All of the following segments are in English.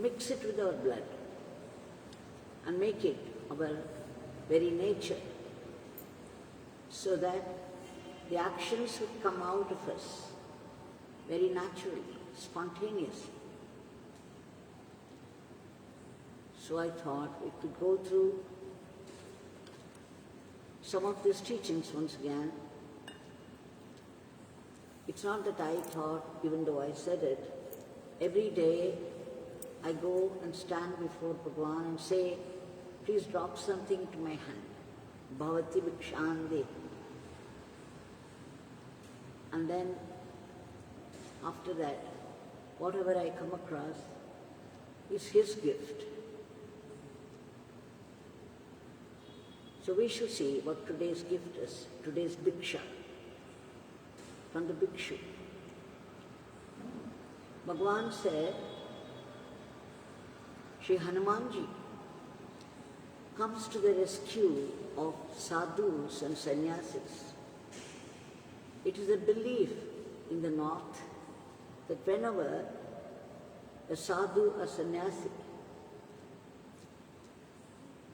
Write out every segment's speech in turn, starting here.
mix it with our blood and make it our very nature, so that the actions would come out of us very naturally, spontaneously. So I thought we could go through some of these teachings once again. It's not that I thought, even though I said it, every day I go and stand before Bhagwan and say, please drop something to my hand. Bhavati Bhikshande. And then after that, whatever I come across is his gift. So we should see what today's gift is, today's Bhiksha, from the Bhikshu. Bhagwan said, Shri Hanumanji comes to the rescue of sadhus and sannyasis. It is a belief in the north that whenever a sadhu or sannyasi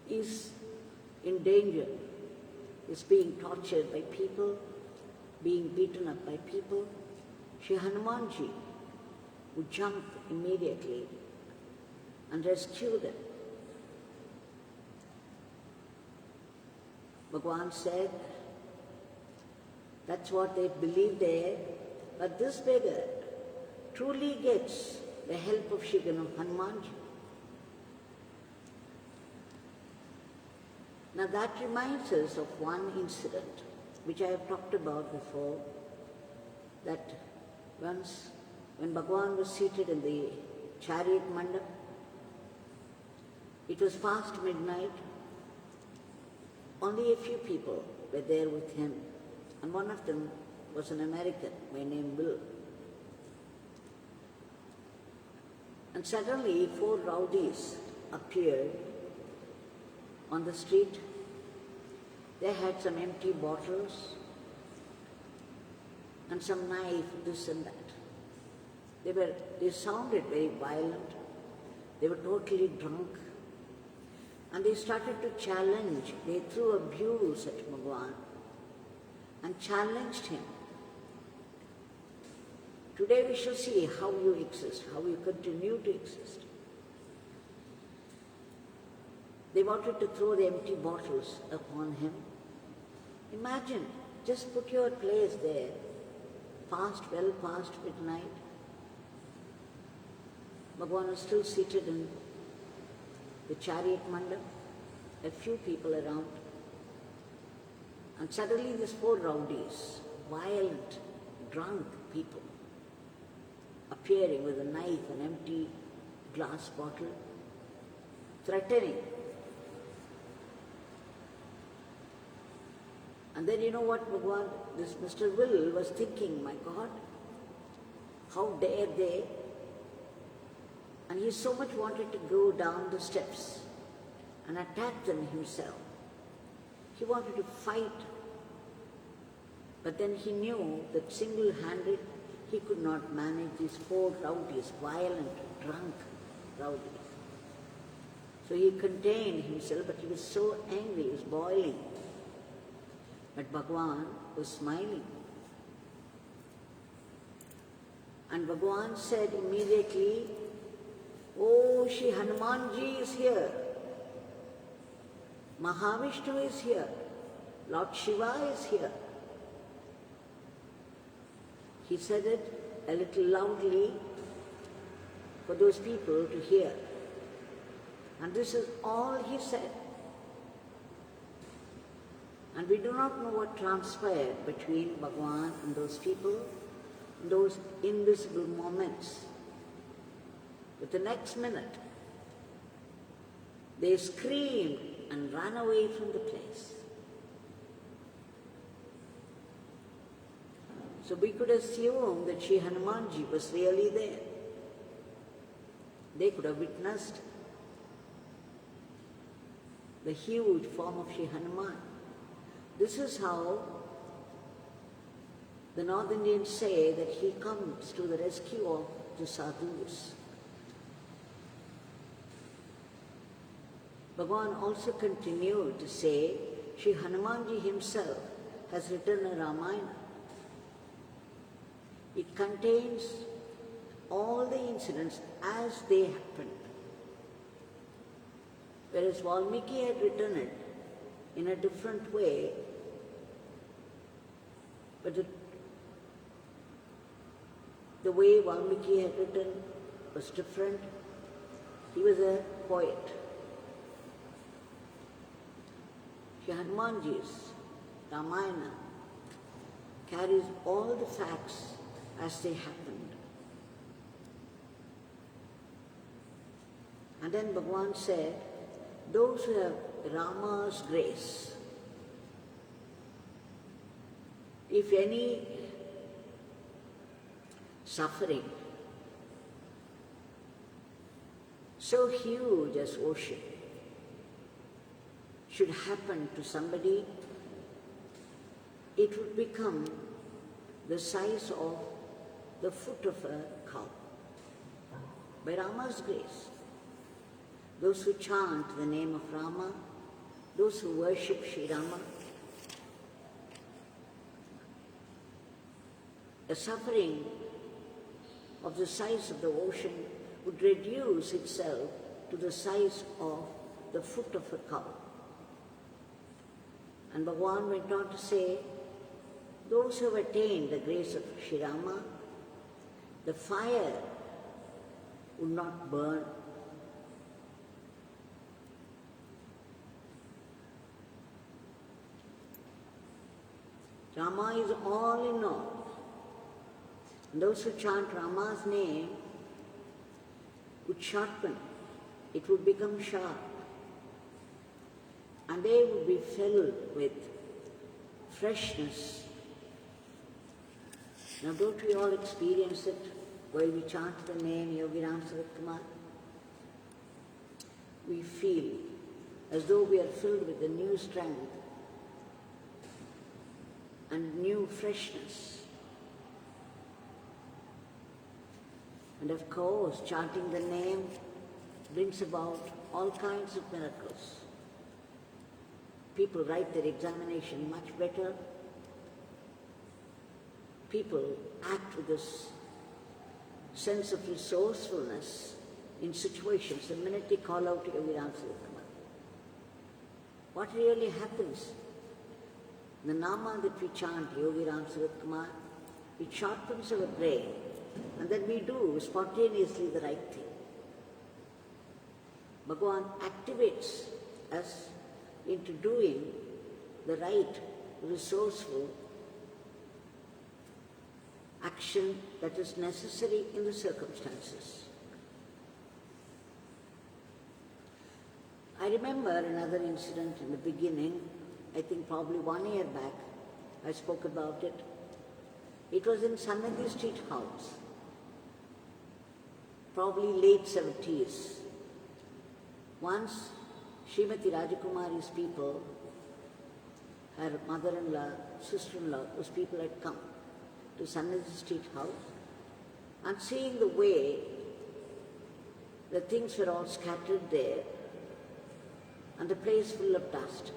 is in danger, is being tortured by people, being beaten up by people, Shri Hanumanji would jump immediately and rescue them. Bhagwan said, that's what they believe there, but this beggar truly gets the help of Shri Hanumanji. Now that reminds us of one incident which I have talked about before, that once when Bhagwan was seated in the chariot mandap, it was past midnight, only a few people were there with him, and one of them was an American by name Bill. And suddenly 4 rowdies appeared on the street. They had some empty bottles and some knife, this and that. They sounded very violent. They were totally drunk. And they started to challenge. They threw abuse at Bhagwan and challenged him. Today we shall see how you exist, how you continue to exist. They wanted to throw the empty bottles upon him. Imagine, just put your place there, well past midnight. Bhagwan was still seated in the chariot mandap, a few people around. And suddenly these 4 rowdies, violent, drunk people, appearing with a knife, an empty glass bottle, threatening. And then you know what Bhagwan, this Mr. Will was thinking, my God, how dare they? And he so much wanted to go down the steps and attack them himself. He wanted to fight. But then he knew that single-handed he could not manage these 4 rowdies, violent, drunk rowdies. So he contained himself, but he was so angry, he was boiling. But Bhagwan was smiling. And Bhagwan said immediately, oh, Shri Hanumanji is here. Mahavishnu is here. Lord Shiva is here. He said it a little loudly for those people to hear. And this is all he said. And we do not know what transpired between Bhagwan and those people in those invisible moments. But the next minute, they screamed and ran away from the place. So we could assume that Shri Hanumanji was really there. They could have witnessed the huge form of Shri Hanuman. This is how the North Indians say that he comes to the rescue of the sadhus. Bhagwan also continued to say, Shri Hanumanji himself has written a Ramayana. It contains all the incidents as they happened. Whereas Valmiki had written it in a different way, but the way Valmiki had written was different. He was a poet. Shri Hanumanji's Ramayana carries all the facts as they happened. And then Bhagwan said, those who have Rama's grace, if any suffering so huge as ocean should happen to somebody, it would become the size of the foot of a cow. By Rama's grace, those who chant the name of Rama, those who worship Sri Rama, a suffering of the size of the ocean would reduce itself to the size of the foot of a cow. And Bhagwan went on to say, those who have attained the grace of Sri Rama, the fire would not burn. Rama is all in all. And those who chant Rama's name would sharpen, it would become sharp, and they would be filled with freshness. Now don't we all experience it while we chant the name Yogi Ramsuratkumar? We feel as though we are filled with a new strength and new freshness. And of course, chanting the name brings about all kinds of miracles. People write their examination much better. People act with this sense of resourcefulness in situations the minute they call out Yogi Ramsuratkumar. What really happens? The Nama that we chant, Yogi Ramsuratkumar, it sharpens our brain, and then we do spontaneously the right thing. Bhagwan activates us into doing the right, resourceful action that is necessary in the circumstances. I remember another incident in the beginning, I think probably 1 year back, I spoke about it. It was in Sannadhi Street House, probably late 70s. Once Srimati Rajakumari's people, her mother-in-law, sister-in-law, those people had come to Sannadhi Street House, and seeing the way the things were all scattered there and the place full of dust,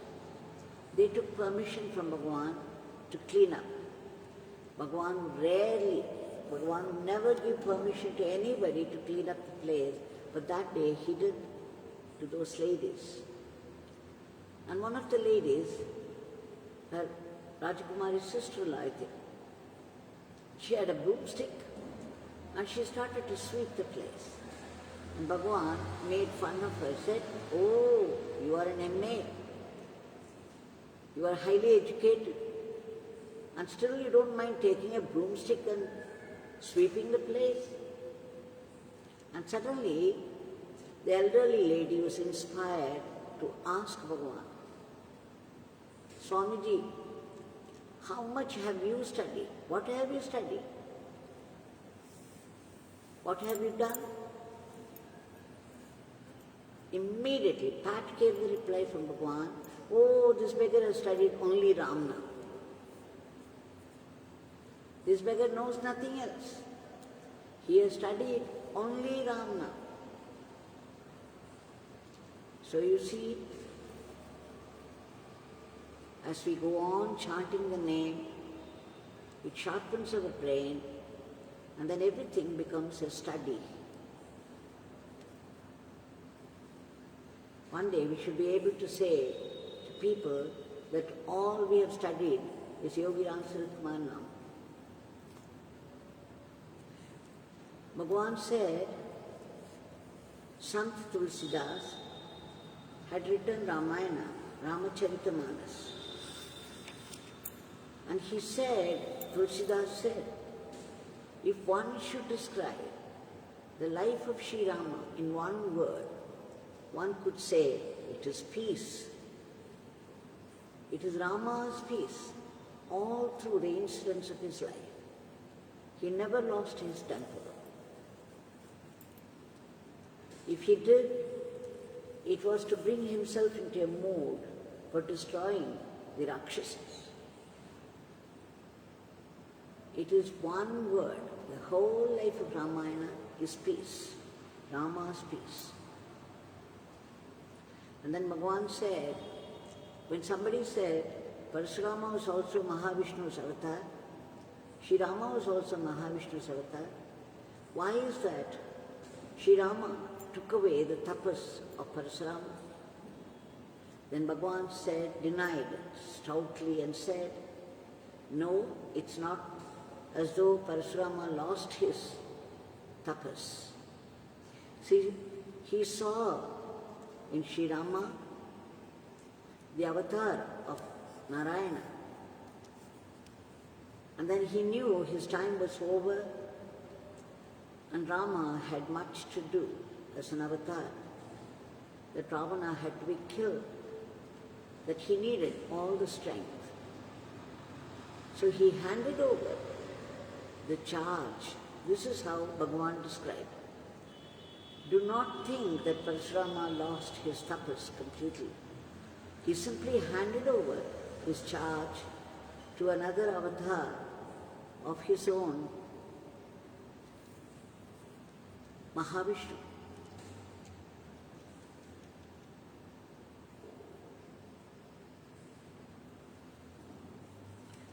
they took permission from Bhagwan to clean up. Bhagwan would never give permission to anybody to clean up the place, but that day he did to those ladies. And one of the ladies, her Rajakumari's sister-in-law, I think, she had a broomstick and she started to sweep the place. And Bhagwan made fun of her, said, "Oh, you are an MA. You are highly educated, and still you don't mind taking a broomstick and sweeping the place." And suddenly, the elderly lady was inspired to ask Bhagwan, "Swamiji, how much have you studied? What have you studied? What have you done?" Immediately, Pat gave the reply from Bhagwan, "Oh, this beggar has studied only Ram now. This beggar knows nothing else. He has studied only Ram now." So you see, as we go on chanting the name, it sharpens our brain, and then everything becomes a study. One day we should be able to say to people that all we have studied is Yogi Ramsuratkumar Nama. Bhagwan said, Sant Tulsidas had written Ramayana, Ramacharita-manas. And he said, Tulsidas said, if one should describe the life of Sri Rama in one word, one could say it is peace. It is Rama's peace all through the incidents of his life. He never lost his temper. If he did, it was to bring himself into a mood for destroying the Rakshasas. It is one word. The whole life of Ramayana is peace, Rama's peace. And then Bhagwan said, when somebody said, Parashurama was also Mahavishnu's avatar, Sri Rama was also Mahavishnu's avatar, why is that? Sri Rama took away the tapas of Parashurama. Then Bhagwan said, denied stoutly and said, no, it's not as though Parashurama lost his tapas. See, he saw in Sri Rama the avatar of Narayana. And then he knew his time was over and Rama had much to do as an avatar, that Ravana had to be killed, that he needed all the strength. So he handed over the charge. This is how Bhagwan described it. Do not think that Parashurama lost his tapas completely. He simply handed over his charge to another avatar of his own, Mahavishnu.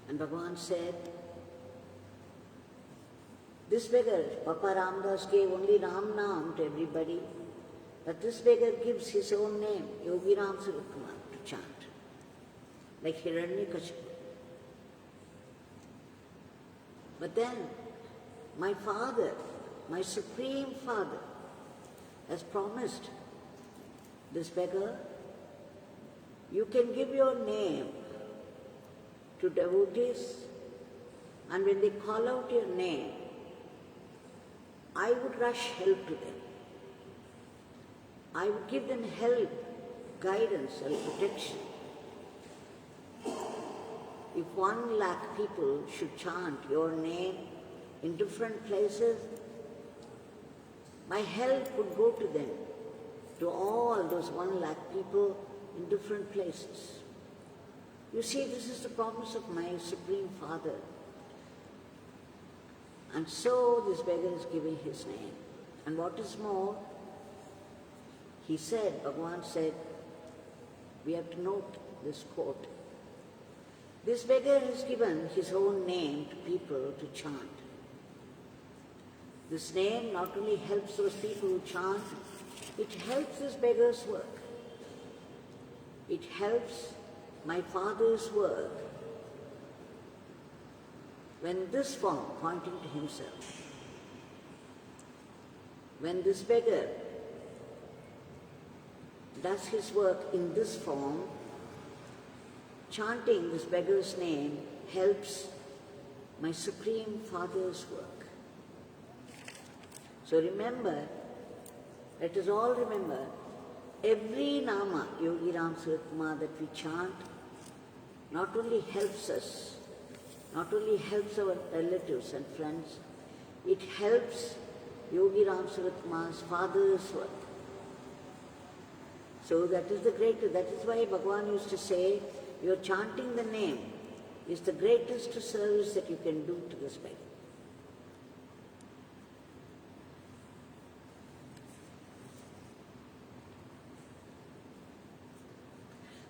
And Bhagwan said, this beggar, Papa Ramdas gave only Ram Naam to everybody, but this beggar gives his own name, Yogi Ramsuratkumar, to chant, like Hiranyakashipu. But then, my Father, my Supreme Father, has promised this beggar, you can give your name to devotees, and when they call out your name, I would rush help to them. I would give them help, guidance and protection. If 1 lakh people should chant your name in different places, my help would go to them, to all those 1 lakh people in different places. You see, this is the promise of my Supreme Father. And so this beggar is giving his name. And what is more, he said, Bhagwan said, we have to note this quote. This beggar has given his own name to people to chant. This name not only helps those people who chant, it helps this beggar's work. It helps my Father's work when this form, pointing to himself, when this beggar does his work in this form, chanting this beggar's name helps my Supreme Father's work. So remember, let us all remember, every Nama, Yogi Ramsuratkumar, that we chant, not only helps us, not only helps our relatives and friends, it helps Yogi Ramsuratkumar's Father's work. So that is the greatest, that is why Bhagwan used to say, your chanting the name is the greatest service that you can do to this beggar.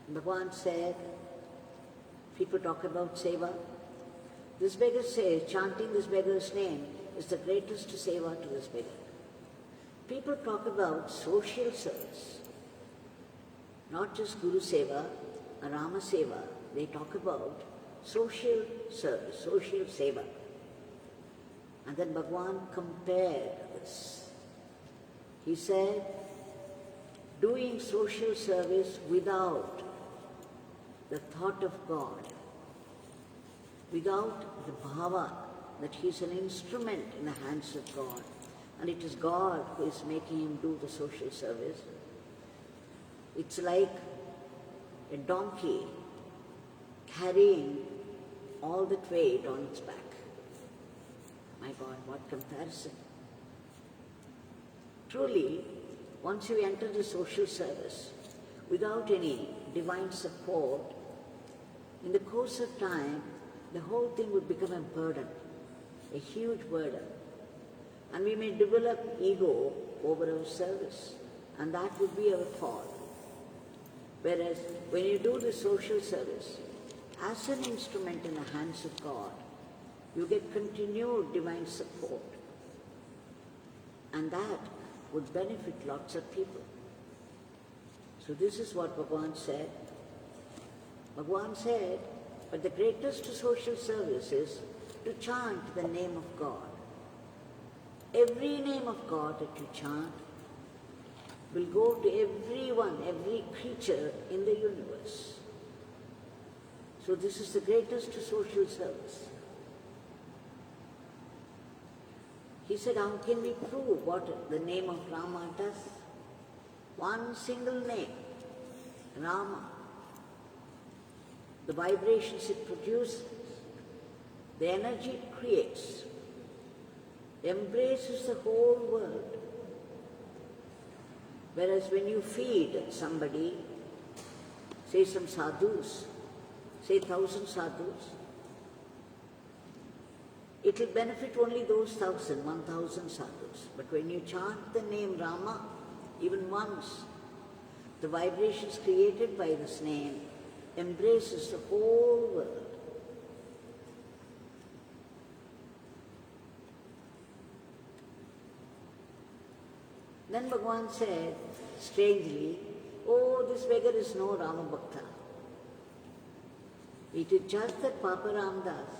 Bhagwan said, people talk about seva. This beggar says, chanting this beggar's name is the greatest seva to this beggar. People talk about social service, not just Guru Seva or Rama Seva. They talk about social service, social seva. And then Bhagwan compared this. He said, doing social service without the thought of God, without the bhava that he is an instrument in the hands of God, and it is God who is making him do the social service. It's like a donkey carrying all that weight on its back. My God, what comparison. Truly, once you enter the social service without any divine support, in the course of time, the whole thing would become a burden, a huge burden. And we may develop ego over our service, and that would be our fall. Whereas when you do the social service as an instrument in the hands of God, you get continued divine support, and that would benefit lots of people. So this is what Bhagwan said. Bhagwan said, but the greatest social service is to chant the name of God. Every name of God that you chant will go to everyone, every creature in the universe. So this is the greatest social service. He said, how can we prove what the name of Rama does? One single name, Rama. The vibrations it produces, the energy it creates, embraces the whole world. Whereas when you feed somebody, say some sadhus, say 1,000 sadhus, it will benefit only those 1,000, 1,000 sadhus. But when you chant the name Rama, even once, the vibrations created by this name embraces the whole world. Then Bhagwan said, strangely, oh, this beggar is no Rama Bhakta. It is just that Papa Ramdas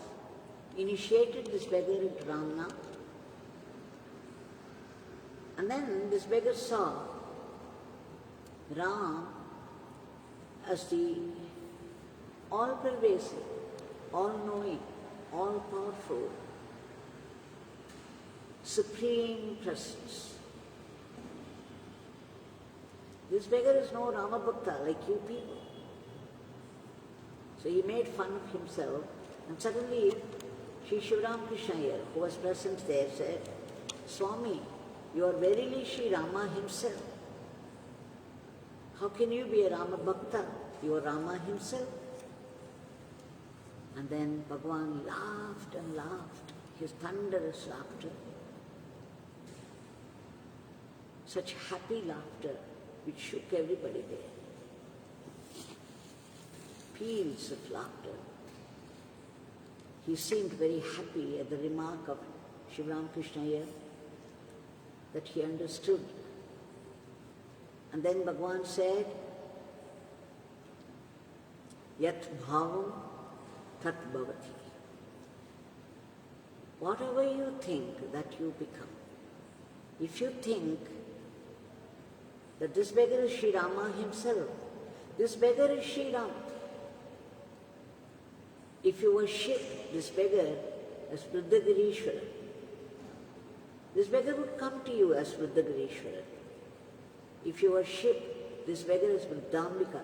initiated this beggar into Ramna, and then this beggar saw Ram as the all-pervasive, all-knowing, all-powerful, supreme presence. This beggar is no Rama Bhakta like you people. So he made fun of himself, and suddenly Sri Shivaram Krishna here, who was present there, said, Swami, you are verily Sri Rama himself. How can you be a Rama Bhakta? You are Rama himself. And then Bhagwan laughed and laughed, his thunderous laughter. Such happy laughter which shook everybody there. Peals of laughter. He seemed very happy at the remark of Shivaram Krishna here, that he understood. And then Bhagwan said, Yat bhavam tat bhavati. Whatever you think, that you become. If you think that this beggar is Sri Rama himself, this beggar is Sri Rama. If you worship this beggar as Vruddhagirishwara, this beggar would come to you as Vruddhagirishwara. If you worship this beggar as Vruddhambika,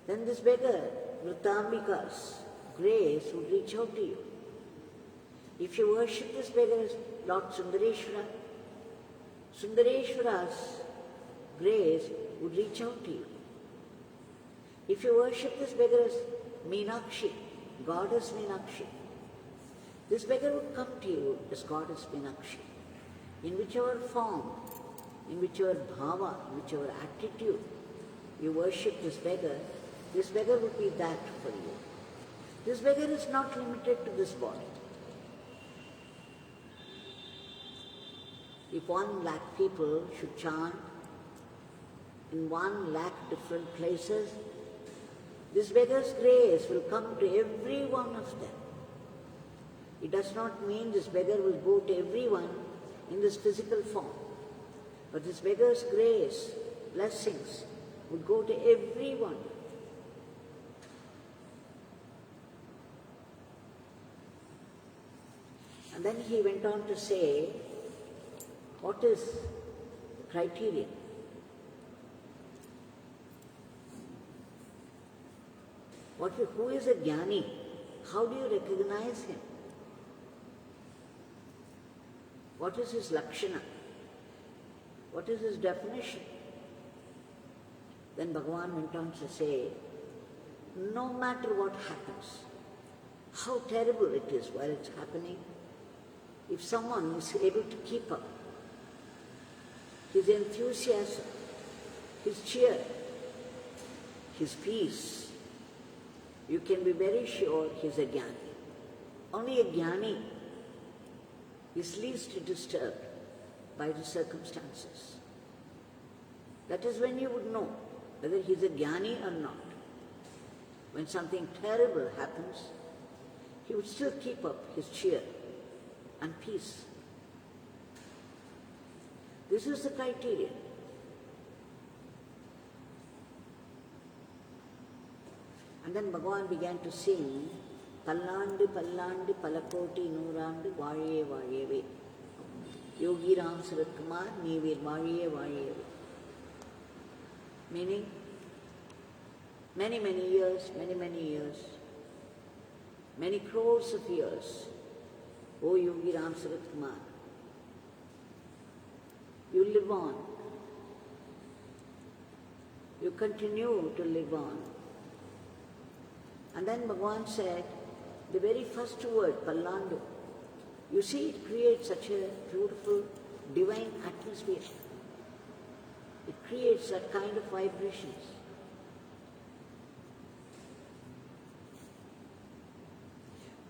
then this beggar, Vruddhambika's grace would reach out to you. If you worship this beggar as Lord Sundareshwara, Sundareshwara's grace would reach out to you. If you worship this beggar as Meenakshi, Goddess Meenakshi, this beggar would come to you as Goddess Meenakshi. In whichever form, in whichever bhava, in whichever attitude you worship this beggar, this beggar would be that for you. This beggar is not limited to this body. If 1 lakh people should chant in 1 lakh different places, this beggar's grace will come to every one of them. It does not mean this beggar will go to everyone in this physical form, but this beggar's grace, blessings, would go to everyone. And then he went on to say, what is the criterion? Who is a jnani? How do you recognize him? What is his lakshana? What is his definition? Then Bhagavan went on to say, no matter what happens, how terrible it is while it's happening, if someone is able to keep up his enthusiasm, his cheer, his peace, you can be very sure he's a jnani. Only a jnani is least disturbed by the circumstances. That is when you would know whether he's a jnani or not. When something terrible happens, he would still keep up his cheer and peace. This is the criterion. And then Bhagavan began to sing, Pallandi Pallandi Palakoti Noorandu Vazhiye Vazhiyave. Yogi Ramsuratkumar Neevir Vazhiye Vazhiyave. Meaning, many years, many crores of years, O Yogi Ramsuratkumar, you live on. You continue to live on. And then Bhagavan said, the very first word, Pallandu, you see it creates such a beautiful, divine atmosphere. It creates that kind of vibrations.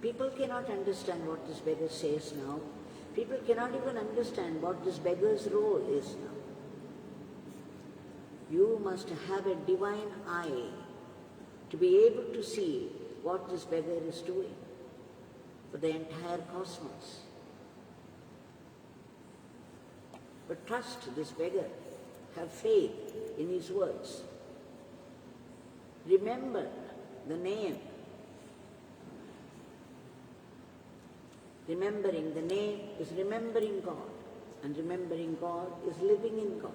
People cannot understand what this beggar says now. People cannot even understand what this beggar's role is now. You must have a divine eye to be able to see what this beggar is doing for the entire cosmos. But trust this beggar, have faith in his words. Remember the name. Remembering the name is remembering God, and remembering God is living in God.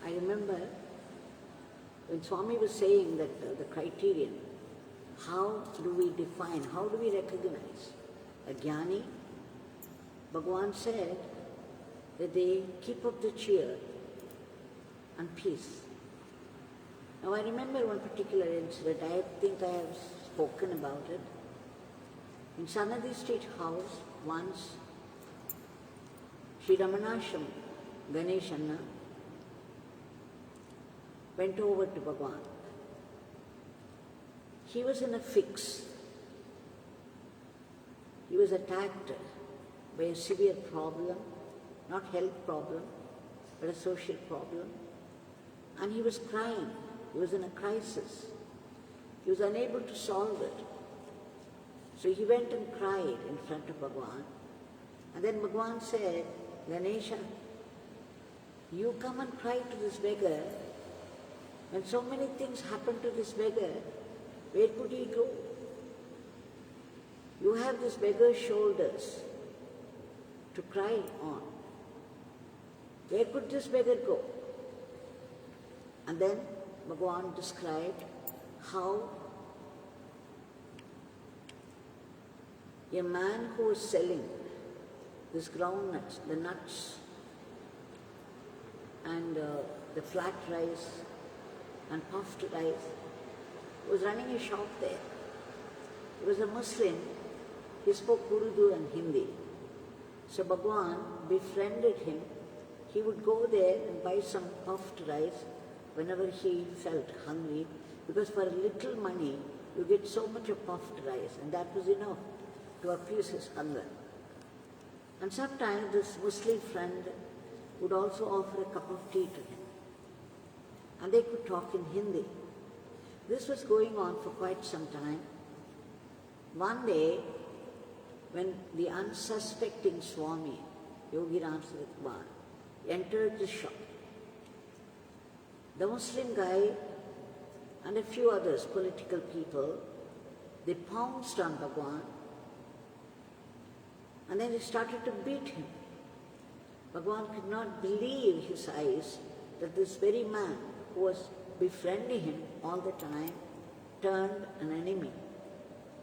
I remember when Swami was saying that the criterion, how do we define, how do we recognize a jnani? Bhagavan said that they keep up the cheer and peace. Now I remember one particular incident, I think I have spoken about it. In Sanadi Street House, once, Sri Ramanashram Ganesh Anna went over to Bhagavan. He was in a fix. He was attacked by a severe problem, not health problem, but a social problem. And he was crying. He was in a crisis. He was unable to solve it. So he went and cried in front of Bhagavan. And then Bhagavan said, Ganesha, you come and cry to this beggar. When so many things happen to this beggar, where could he go? You have this beggar's shoulders to cry on. Where could this beggar go? And then Bhagavan described how a man who was selling this groundnuts, the nuts, and the flat rice and puffed rice, was running a shop there. He was a Muslim. He spoke Urdu and Hindi. So Bhagwan befriended him. He would go there and buy some puffed rice whenever he felt hungry, because for a little money you get so much of puffed rice, and that was enough to appease his hunger. And sometimes this Muslim friend would also offer a cup of tea to him. And they could talk in Hindi. This was going on for quite some time. One day, when the unsuspecting Swami, Yogi Ramsuratkumar, entered the shop, the Muslim guy and a few others, political people, they pounced on Bhagwan, and then they started to beat him. Bhagwan could not believe his eyes that this very man who was befriending him all the time turned an enemy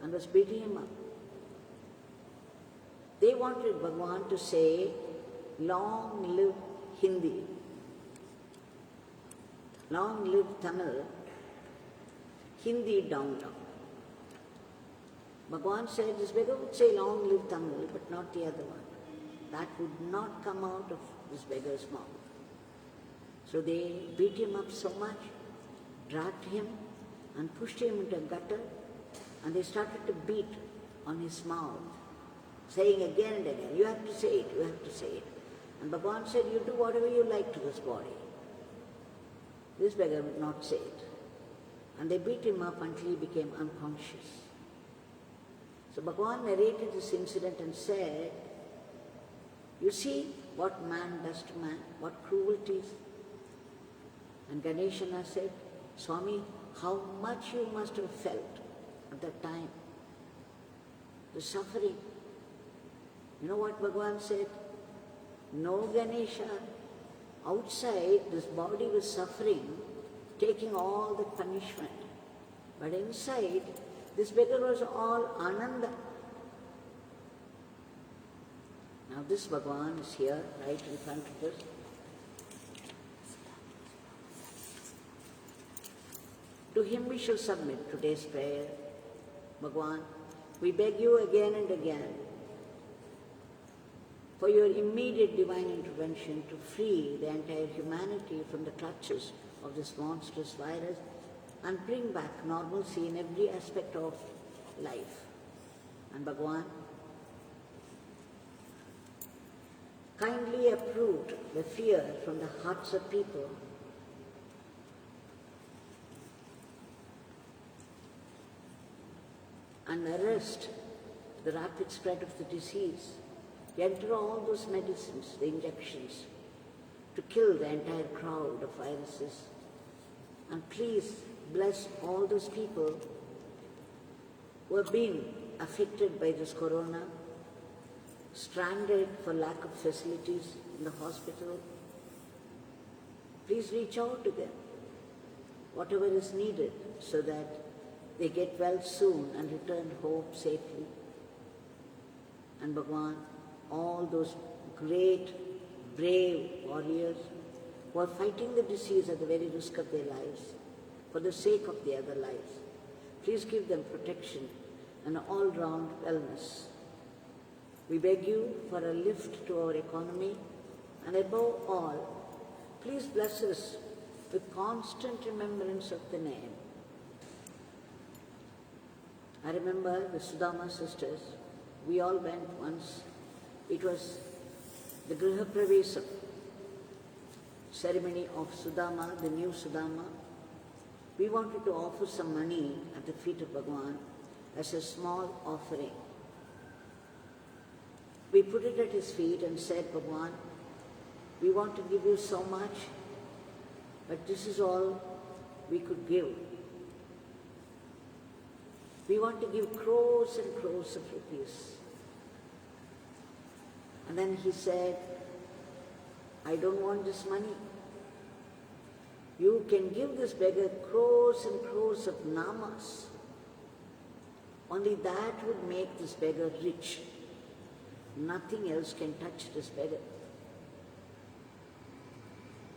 and was beating him up. They wanted Bhagwan to say, "Long live Hindi, long live Tamil, Hindi down down." Bhagwan said this beggar would say, "Long live Tamil," but not the other one. That would not come out of this beggar's mouth. So they beat him up so much, dragged him and pushed him into a gutter, and they started to beat on his mouth, saying again and again, "You have to say it, you have to say it." And Bhagwan said, "You do whatever you like to this body." This beggar would not say it. And they beat him up until he became unconscious. So Bhagwan narrated this incident and said, "You see what man does to man, what cruelties." And Ganeshana said, "Swami, how much you must have felt at that time, the suffering." You know what Bhagwan said? "No, Ganesha, outside this body was suffering, taking all the punishment. But inside, this beggar was all Ananda." Now this Bhagwan is here, right in front of us. To him we shall submit today's prayer. Bhagwan, we beg you again and again for your immediate divine intervention to free the entire humanity from the clutches of this monstrous virus and bring back normalcy in every aspect of life. And Bhagwan kindly uproot the fear from the hearts of people and arrest the rapid spread of the disease. Enter all those medicines, the injections, to kill the entire crowd of viruses. And please bless all those people who have been affected by this corona, stranded for lack of facilities in the hospital. Please reach out to them, whatever is needed, so that they get well soon and return home safely. And Bhagwan, all those great, brave warriors who are fighting the disease at the very risk of their lives, for the sake of the other lives, please give them protection and all-round wellness. We beg you for a lift to our economy, and above all, please bless us with constant remembrance of the name. I remember the Sudama sisters. We all went once. It was the Griha Pravesam ceremony of Sudama, the new Sudama. We wanted to offer some money at the feet of Bhagwan as a small offering. We put it at his feet and said, "Bhagwan, we want to give you so much, but this is all we could give. We want to give crores and crores of rupees." And then he said, "I don't want this money. You can give this beggar crores and crores of namas. Only that would make this beggar rich. Nothing else can touch this beggar.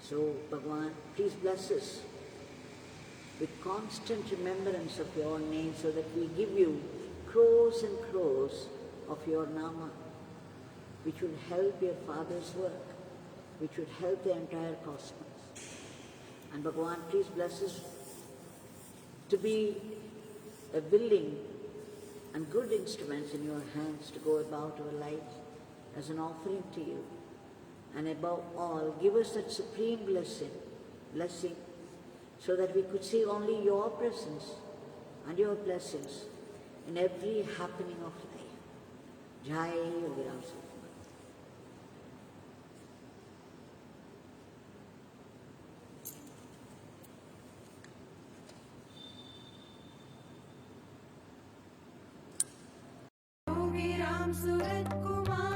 So, Bhagwan, please bless us with constant remembrance of your name, so that we give you crores and crores of your nama. which would help your Father's work, which would help the entire cosmos. And Bhagavan, please bless us to be a willing and good instruments in your hands to go about our lives as an offering to you. And above all, give us that supreme blessing, so that we could see only your presence and your blessings in every happening of life. Jai Yogi Ramsuratkumar. Yogi Ramsuratkumar